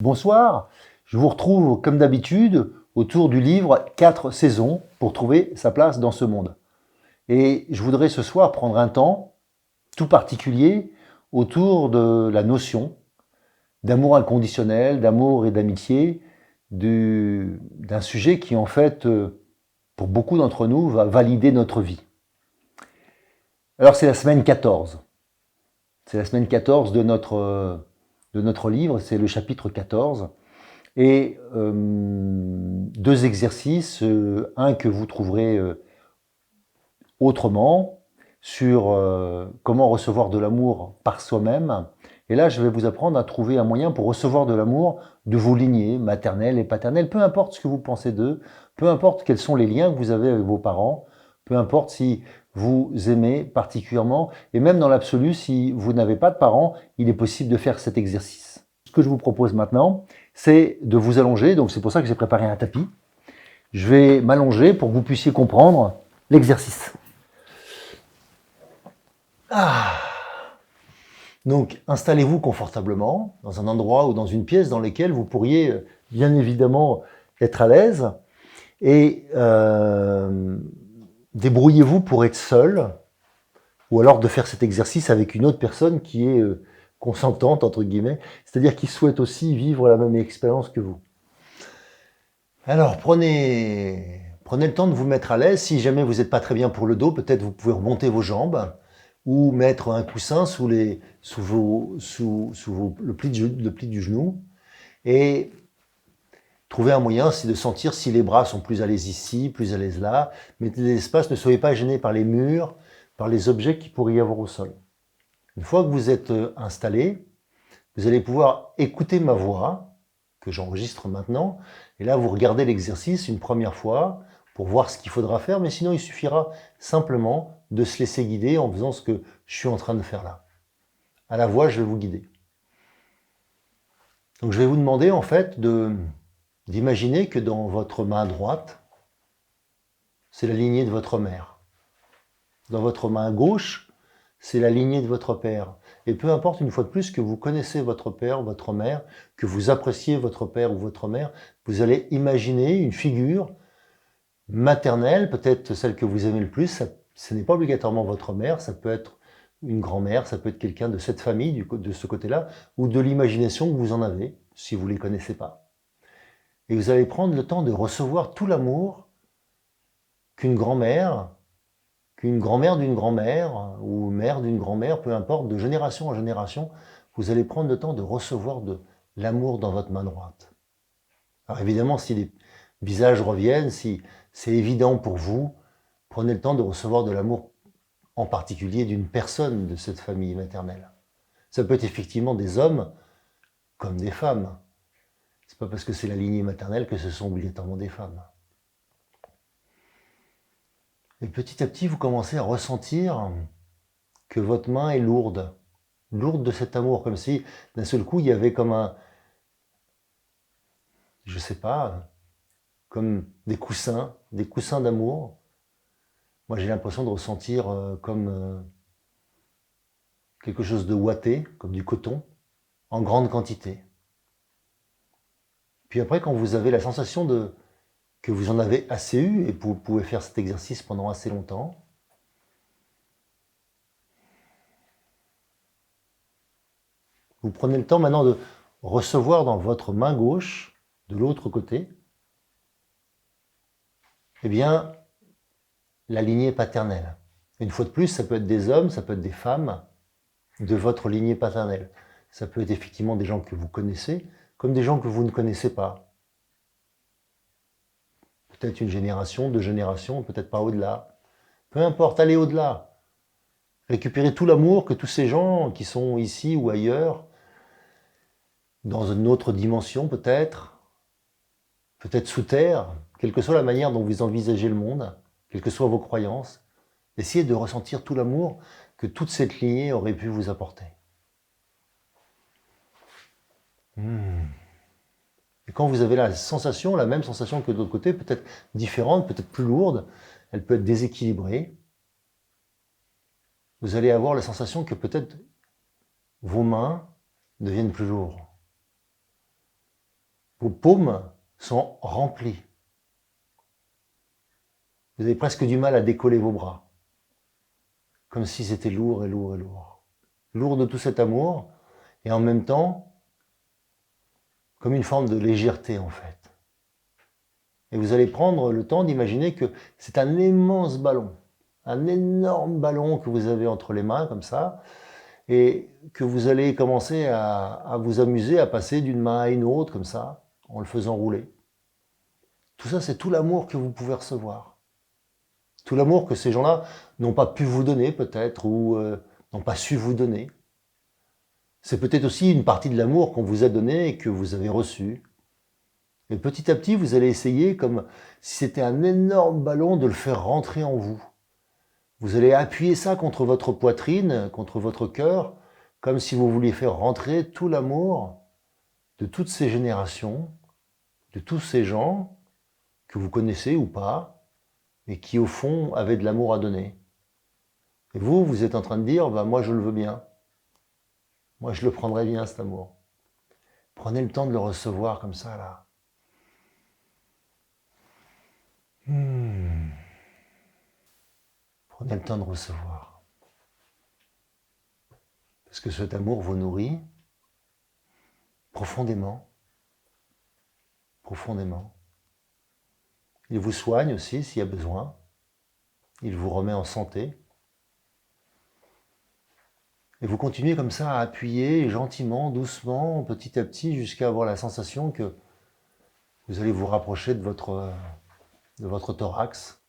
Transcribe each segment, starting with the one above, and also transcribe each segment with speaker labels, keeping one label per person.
Speaker 1: Bonsoir, je vous retrouve comme d'habitude autour du livre 4 saisons pour trouver sa place dans ce monde. Et je voudrais ce soir prendre un temps tout particulier autour de la notion d'amour inconditionnel, d'amour et d'amitié, d'un sujet qui en fait, pour beaucoup d'entre nous, va valider notre vie. Alors c'est la semaine 14. C'est la semaine 14 de notre livre, c'est le chapitre 14. Et deux exercices, un que vous trouverez autrement, sur comment recevoir de l'amour par soi-même. Et là, je vais vous apprendre à trouver un moyen pour recevoir de l'amour de vos lignées maternelles et paternelles, peu importe ce que vous pensez d'eux, peu importe quels sont les liens que vous avez avec vos parents, peu importe si vous aimez particulièrement, et même dans l'absolu, si vous n'avez pas de parents, il est possible de faire cet exercice. Ce que je vous propose maintenant, c'est de vous allonger, donc c'est pour ça que j'ai préparé un tapis. Je vais m'allonger pour que vous puissiez comprendre l'exercice. Donc, installez-vous confortablement dans un endroit ou dans une pièce dans laquelle vous pourriez bien évidemment être à l'aise et débrouillez-vous pour être seul ou alors de faire cet exercice avec une autre personne qui est consentante, entre guillemets, c'est-à-dire qui souhaite aussi vivre la même expérience que vous. Alors, prenez le temps de vous mettre à l'aise. Si jamais vous n'êtes pas très bien pour le dos, peut-être vous pouvez remonter vos jambes ou mettre un coussin le pli du genou et trouver un moyen, c'est de sentir si les bras sont plus à l'aise ici, plus à l'aise là. Mettez des espaces, ne soyez pas gênés par les murs, par les objets qu'il pourrait y avoir au sol. Une fois que vous êtes installé, vous allez pouvoir écouter ma voix, que j'enregistre maintenant, et là vous regardez l'exercice une première fois pour voir ce qu'il faudra faire, mais sinon il suffira simplement de se laisser guider en faisant ce que je suis en train de faire là. À la voix, je vais vous guider. Donc je vais vous demander en fait d'imaginer que dans votre main droite, c'est la lignée de votre mère. Dans votre main gauche, c'est la lignée de votre père. Et peu importe, une fois de plus, que vous connaissez votre père, votre mère, que vous appréciez votre père ou votre mère, vous allez imaginer une figure maternelle, peut-être celle que vous aimez le plus. Ce n'est pas obligatoirement votre mère, ça peut être une grand-mère, ça peut être quelqu'un de cette famille, de ce côté-là, ou de l'imagination que vous en avez, si vous ne les connaissez pas. Et vous allez prendre le temps de recevoir tout l'amour qu'une grand-mère d'une grand-mère ou mère d'une grand-mère, peu importe, de génération en génération, vous allez prendre le temps de recevoir de l'amour dans votre main droite. Alors évidemment, si les visages reviennent, si c'est évident pour vous, prenez le temps de recevoir de l'amour en particulier d'une personne de cette famille maternelle. Ça peut être effectivement des hommes comme des femmes. C'est pas parce que c'est la lignée maternelle que ce sont obligatoirement des femmes. Et petit à petit, vous commencez à ressentir que votre main est lourde de cet amour, comme si d'un seul coup il y avait comme je sais pas, comme des coussins d'amour. Moi j'ai l'impression de ressentir comme quelque chose de ouaté, comme du coton, en grande quantité. Puis après, quand vous avez la sensation que vous en avez assez eu, et vous pouvez faire cet exercice pendant assez longtemps, vous prenez le temps maintenant de recevoir dans votre main gauche, de l'autre côté, eh bien, la lignée paternelle. Une fois de plus, ça peut être des hommes, ça peut être des femmes de votre lignée paternelle. Ça peut être effectivement des gens que vous connaissez, comme des gens que vous ne connaissez pas. Peut-être une génération, deux générations, peut-être pas au-delà. Peu importe, allez au-delà. Récupérez tout l'amour que tous ces gens qui sont ici ou ailleurs, dans une autre dimension peut-être sous terre, quelle que soit la manière dont vous envisagez le monde, quelles que soient vos croyances, essayez de ressentir tout l'amour que toute cette lignée aurait pu vous apporter. Et quand vous avez la sensation, la même sensation que de l'autre côté, peut-être différente, peut-être plus lourde, elle peut être déséquilibrée, vous allez avoir la sensation que peut-être vos mains deviennent plus lourdes. Vos paumes sont remplies. Vous avez presque du mal à décoller vos bras. Comme si c'était lourd et lourd et lourd. Lourd de tout cet amour, et en même temps, comme une forme de légèreté en fait. Et vous allez prendre le temps d'imaginer que c'est un immense ballon, un énorme ballon que vous avez entre les mains comme ça, et que vous allez commencer à vous amuser à passer d'une main à une autre comme ça, en le faisant rouler. Tout ça, c'est tout l'amour que vous pouvez recevoir. Tout l'amour que ces gens-là n'ont pas pu vous donner peut-être, ou n'ont pas su vous donner. C'est peut-être aussi une partie de l'amour qu'on vous a donné et que vous avez reçu. Et petit à petit, vous allez essayer, comme si c'était un énorme ballon, de le faire rentrer en vous. Vous allez appuyer ça contre votre poitrine, contre votre cœur, comme si vous vouliez faire rentrer tout l'amour de toutes ces générations, de tous ces gens que vous connaissez ou pas, et qui au fond avaient de l'amour à donner. Et vous, vous êtes en train de dire, bah, moi je le veux bien. Moi je le prendrais bien cet amour. Prenez le temps de le recevoir comme ça là. Prenez le temps de recevoir. Parce que cet amour vous nourrit profondément. Profondément. Il vous soigne aussi s'il y a besoin. Il vous remet en santé. Et vous continuez comme ça à appuyer gentiment, doucement, petit à petit, jusqu'à avoir la sensation que vous allez vous rapprocher de votre thorax,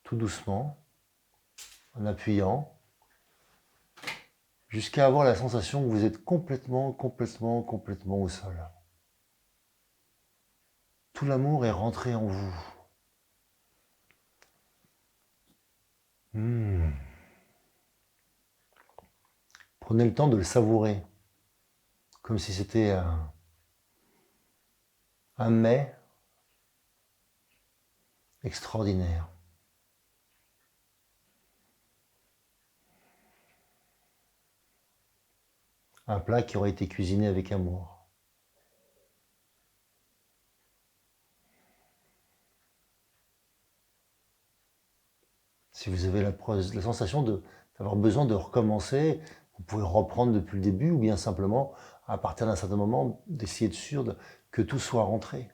Speaker 1: tout doucement, en appuyant, jusqu'à avoir la sensation que vous êtes complètement, complètement, complètement au sol. Tout l'amour est rentré en vous. Prenez le temps de le savourer, comme si c'était un mets extraordinaire. Un plat qui aurait été cuisiné avec amour. Si vous avez la sensation d'avoir besoin de recommencer, vous pouvez reprendre depuis le début ou bien simplement, à partir d'un certain moment, d'essayer de sûr que tout soit rentré.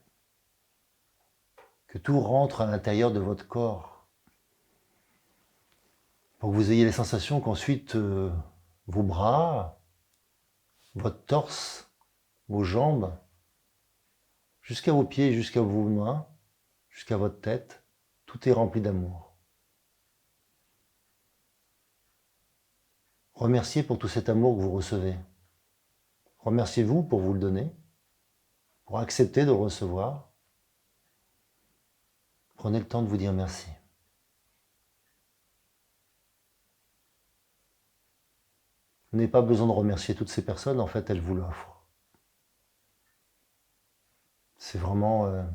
Speaker 1: Que tout rentre à l'intérieur de votre corps. Pour que vous ayez la sensation qu'ensuite, vos bras, votre torse, vos jambes, jusqu'à vos pieds, jusqu'à vos mains, jusqu'à votre tête, tout est rempli d'amour. Remerciez pour tout cet amour que vous recevez. Remerciez-vous pour vous le donner, pour accepter de le recevoir. Prenez le temps de vous dire merci. Vous n'avez pas besoin de remercier toutes ces personnes, en fait, elles vous l'offrent. C'est vraiment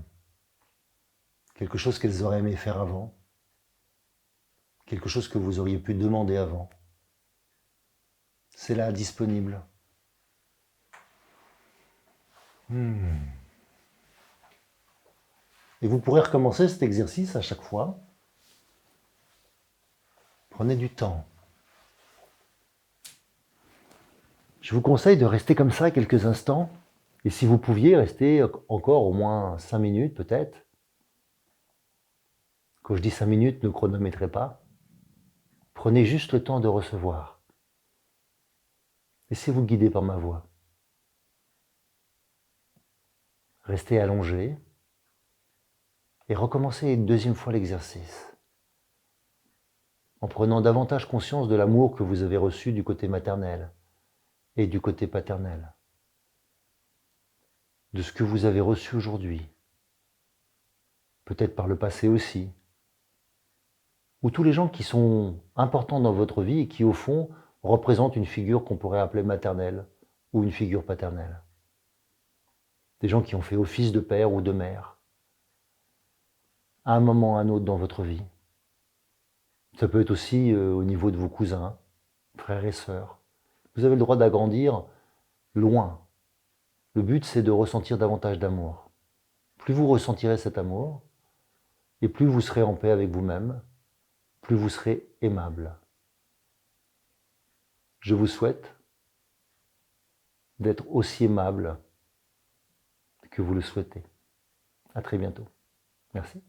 Speaker 1: quelque chose qu'elles auraient aimé faire avant, quelque chose que vous auriez pu demander avant. C'est là, disponible. Et vous pourrez recommencer cet exercice à chaque fois. Prenez du temps. Je vous conseille de rester comme ça quelques instants. Et si vous pouviez rester encore au moins 5 minutes peut-être. Quand je dis 5 minutes, ne chronométrez pas. Prenez juste le temps de recevoir. Laissez-vous guider par ma voix. Restez allongé et recommencez une deuxième fois l'exercice. En prenant davantage conscience de l'amour que vous avez reçu du côté maternel et du côté paternel. De ce que vous avez reçu aujourd'hui. Peut-être par le passé aussi. Ou tous les gens qui sont importants dans votre vie et qui, au fond, représentent une figure qu'on pourrait appeler maternelle ou une figure paternelle. Des gens qui ont fait office de père ou de mère, à un moment ou à un autre dans votre vie. Ça peut être aussi au niveau de vos cousins, frères et sœurs. Vous avez le droit d'agrandir loin. Le but, c'est de ressentir davantage d'amour. Plus vous ressentirez cet amour, et plus vous serez en paix avec vous-même, plus vous serez aimable. Je vous souhaite d'être aussi aimable que vous le souhaitez. À très bientôt. Merci.